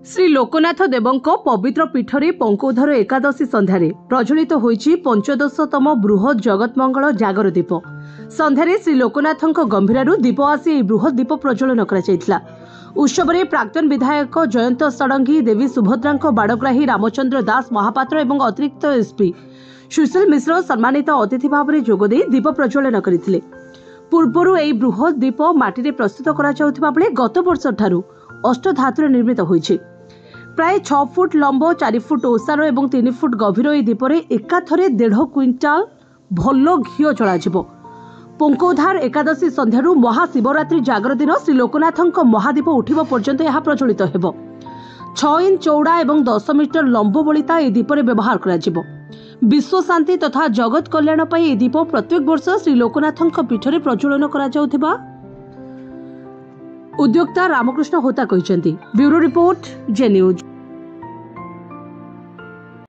श्री लोकनाथ देवଙ୍କ पवित्र पीठरे पंकोधर एकादशी संध्यारे प्रज्वलित होईछि 15तम बृहत जगतमंगल जागर दीप। संध्यारे श्री लोकनाथଙ୍କ गंभीरु दीप आसी ଏହି बृहत दीप प्रज्वलन कराଯାଇଥିଲା। उत्सव प्राक्तन विधायक जयंत षडंगी, देवी सुभद्राଙ୍କ बाड़ग्राही रामचंद्र दास महापात्र एवं अतिरिक्त एसपी सुशील मिश्र सम्मानित अतिथि भाव में जोगदे दीप प्रज्वलन करथिले। पूर्वरु ଏହି बृहत दीप माटी प्रस्तुत करा जाउथिबा बेले गत वर्ष ठारू अष्टधातुर निर्मित होईछि। प्राय 6 फुट लंब, 4 फुट ओसार और 3 फुट गभीर यह दीपरे एकाथरे 1.5 क्विंटाल भल घीओ चलाजिबो। पंकोधार एकादशी संध्यारू महाशिवरात्रि जागर दिन श्री लोकनाथଙ୍କ महादीप उठिबा पर्यंत यह प्रज्वलित हेबो। 6 इंच चौड़ा और 10 मीटर लंब बलिता यह दीपरे व्यवहार कराजिबो। विश्व शांति तथा जगत कल्याण पई यह दीप प्रत्येक वर्ष श्री लोकनाथଙ୍କ पीठरे प्रज्वलन करा जाउथिबा उद्योक्ता रामकृष्ण होता कहते। ब्यूरो रिपोर्ट जे न्यूज।